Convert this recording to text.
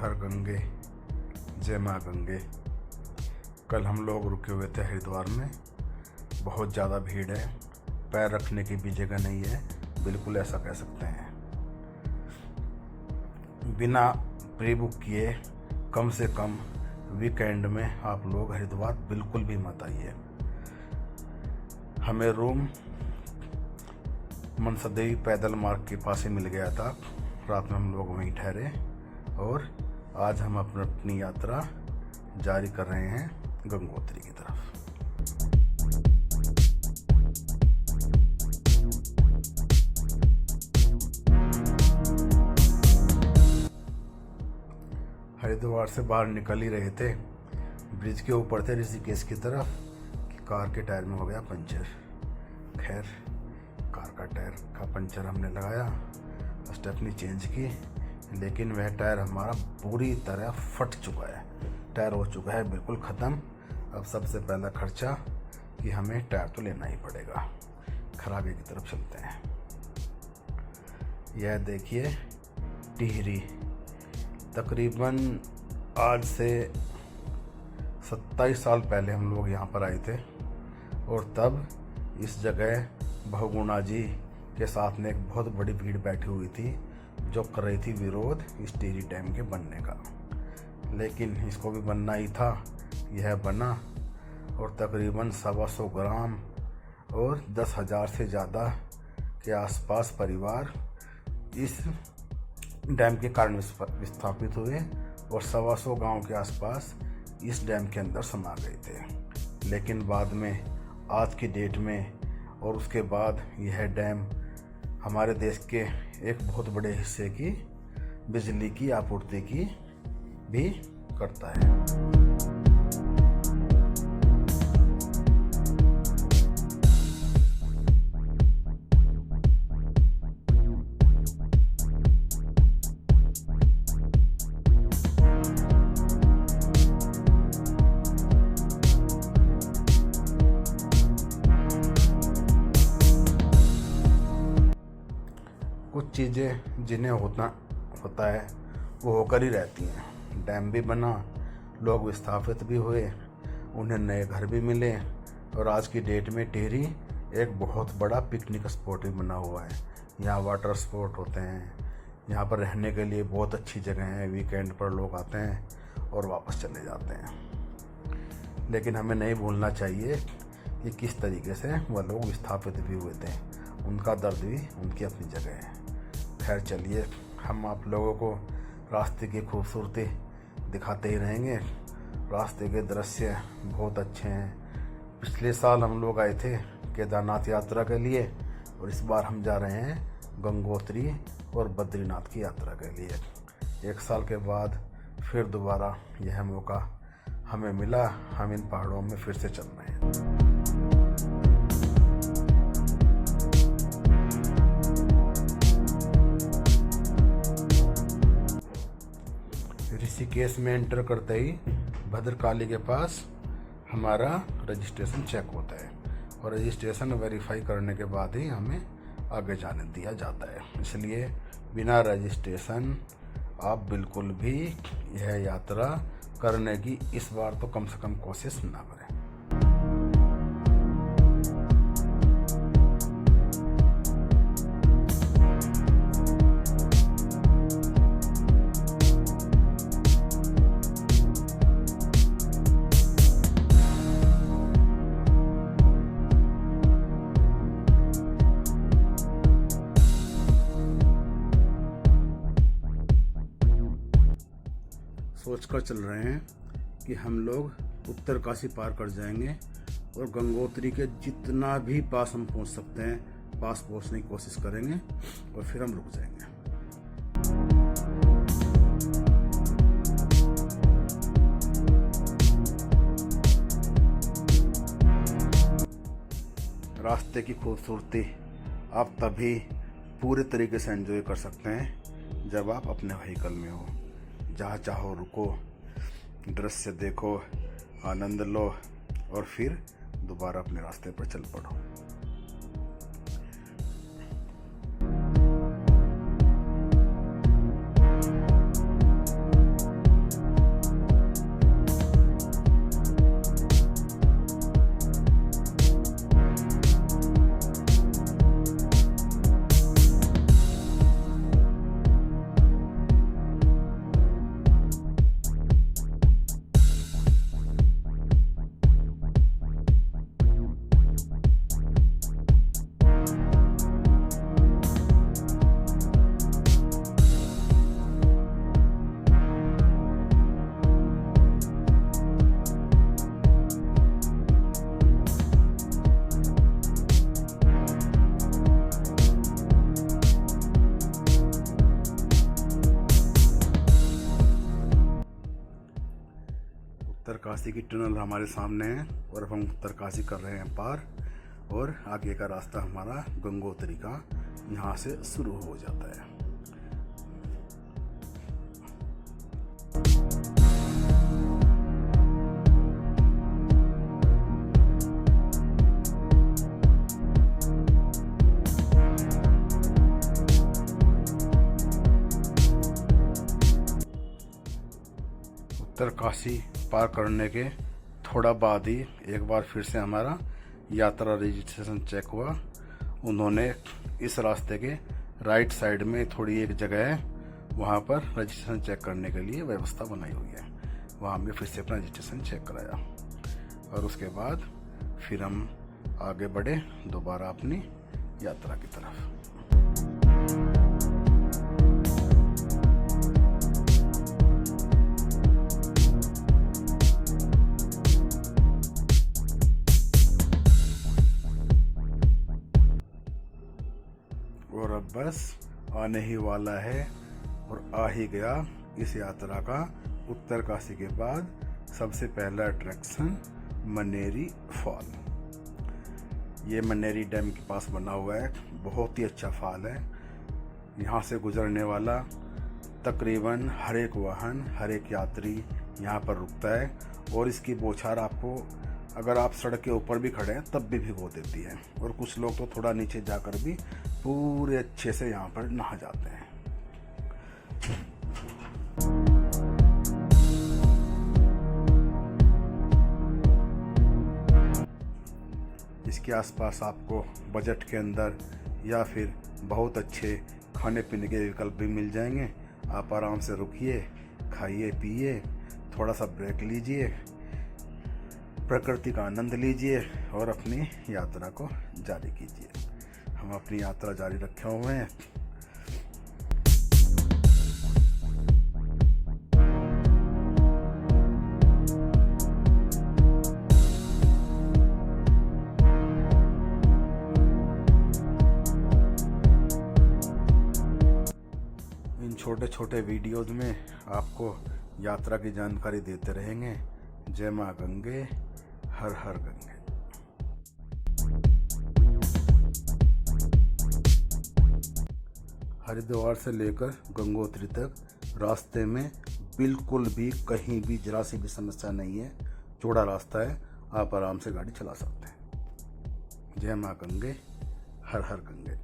हर गंगे जय माँ गंगे। कल हम लोग रुके हुए थे हरिद्वार में। बहुत ज़्यादा भीड़ है, पैर रखने की भी जगह नहीं है, बिल्कुल ऐसा कह सकते हैं। बिना प्री बुक किए कम से कम वीकेंड में आप लोग हरिद्वार बिल्कुल भी मत आइए। हमें रूम मनसा देवी पैदल मार्ग के पास ही मिल गया था। रात में हम लोग वहीं ठहरे और आज हम अपनी यात्रा जारी कर रहे हैं गंगोत्री की तरफ। हरिद्वार से बाहर निकल ही रहे थे, ब्रिज के ऊपर थे ऋषिकेश की तरफ कि कार के टायर में हो गया पंचर। खैर, कार का टायर का पंचर हमने लगाया, स्टेपनी चेंज की, लेकिन वह टायर हमारा पूरी तरह फट चुका है। टायर हो चुका है बिल्कुल ख़त्म। अब सबसे पहला खर्चा कि हमें टायर तो लेना ही पड़ेगा। खराबे की तरफ चलते हैं। यह देखिए टिहरी, तकरीबन आज से 27 साल पहले हम लोग यहाँ पर आए थे और तब इस जगह बहुगुणा जी के साथ में एक बहुत बड़ी भीड़ बैठी हुई थी जो कर रही थी विरोध इस टिहरी डैम के बनने का। लेकिन इसको भी बनना ही था, यह बना और तकरीबन 125 ग्राम और 10,000 से ज़्यादा के आसपास परिवार इस डैम के कारण विस्थापित हुए और 125 गांव के आसपास इस डैम के अंदर समा गए थे। लेकिन बाद में आज की डेट में और उसके बाद यह डैम हमारे देश के एक बहुत बड़े हिस्से की बिजली की आपूर्ति की भी करता है। कुछ चीज़ें जिन्हें होता है वो होकर ही रहती हैं। डैम भी बना, लोग विस्थापित भी हुए, उन्हें नए घर भी मिले और आज की डेट में टिहरी एक बहुत बड़ा पिकनिक स्पॉट भी बना हुआ है। यहाँ वाटर स्पोर्ट होते हैं, यहाँ पर रहने के लिए बहुत अच्छी जगह है। वीकेंड पर लोग आते हैं और वापस चले जाते हैं। लेकिन हमें नहीं भूलना चाहिए कि किस तरीके से वह लोग विस्थापित भी हुए थे। उनका दर्द भी उनकी अपनी जगह है। खैर चलिए, हम आप लोगों को रास्ते की खूबसूरती दिखाते ही रहेंगे। रास्ते के दृश्य बहुत अच्छे हैं। पिछले साल हम लोग आए थे केदारनाथ यात्रा के लिए और इस बार हम जा रहे हैं गंगोत्री और बद्रीनाथ की यात्रा के लिए। 1 साल के बाद फिर दोबारा यह मौका हमें मिला। हम इन पहाड़ों में फिर से चल रहे हैं। ऋषिकेश में एंटर करते ही भद्रकाली के पास हमारा रजिस्ट्रेशन चेक होता है और रजिस्ट्रेशन वेरीफाई करने के बाद ही हमें आगे जाने दिया जाता है। इसलिए बिना रजिस्ट्रेशन आप बिल्कुल भी यह यात्रा करने की इस बार तो कम से कम कोशिश ना करें। सोचकर चल रहे हैं कि हम लोग उत्तरकाशी पार कर जाएंगे और गंगोत्री के जितना भी पास हम पहुंच सकते हैं पास पहुंचने की कोशिश करेंगे और फिर हम रुक जाएंगे। रास्ते की खूबसूरती आप तभी पूरे तरीके से एंजॉय कर सकते हैं जब आप अपने व्हीकल में हो। जहाँ चाहो रुको, दृश्य देखो, आनंद लो और फिर दोबारा अपने रास्ते पर चल पड़ो। उत्तरकाशी की टनल हमारे सामने है और अब हम उत्तरकाशी कर रहे हैं पार। और आगे का रास्ता हमारा गंगोत्री का यहाँ से शुरू हो जाता है। उत्तरकाशी पार करने के थोड़ा बाद ही एक बार फिर से हमारा यात्रा रजिस्ट्रेशन चेक हुआ। उन्होंने इस रास्ते के राइट साइड में थोड़ी एक जगह है, वहाँ पर रजिस्ट्रेशन चेक करने के लिए व्यवस्था बनाई हुई है। वहाँ हमने फिर से अपना रजिस्ट्रेशन चेक कराया और उसके बाद फिर हम आगे बढ़े दोबारा अपनी यात्रा की तरफ। और अब बस आने ही वाला है और आ ही गया इस यात्रा का उत्तरकाशी के बाद सबसे पहला अट्रैक्शन मनेरी फॉल। ये मनेरी डैम के पास बना हुआ है, बहुत ही अच्छा फॉल है। यहाँ से गुजरने वाला तकरीबन हर एक वाहन, हर एक यात्री यहाँ पर रुकता है और इसकी बौछार आपको अगर आप सड़क के ऊपर भी खड़े हैं तब भी भिगो देती है। और कुछ लोग तो थोड़ा नीचे जाकर भी पूरे अच्छे से यहाँ पर नहा जाते हैं। इसके आसपास आपको बजट के अंदर या फिर बहुत अच्छे खाने पीने के विकल्प भी मिल जाएंगे। आप आराम से रुकिए, खाइए पिए, थोड़ा सा ब्रेक लीजिए, प्रकृति का आनंद लीजिए और अपनी यात्रा को जारी कीजिए। हम अपनी यात्रा जारी रखे हुए हैं। इन छोटे छोटे वीडियोज़ में आपको यात्रा की जानकारी देते रहेंगे। जय माँ गंगे, हर हर गंगे। हरिद्वार से लेकर गंगोत्री तक रास्ते में बिल्कुल भी कहीं भी जरा सी भी समस्या नहीं है। चौड़ा रास्ता है, आप आराम से गाड़ी चला सकते हैं। जय माँ गंगे, हर हर गंगे।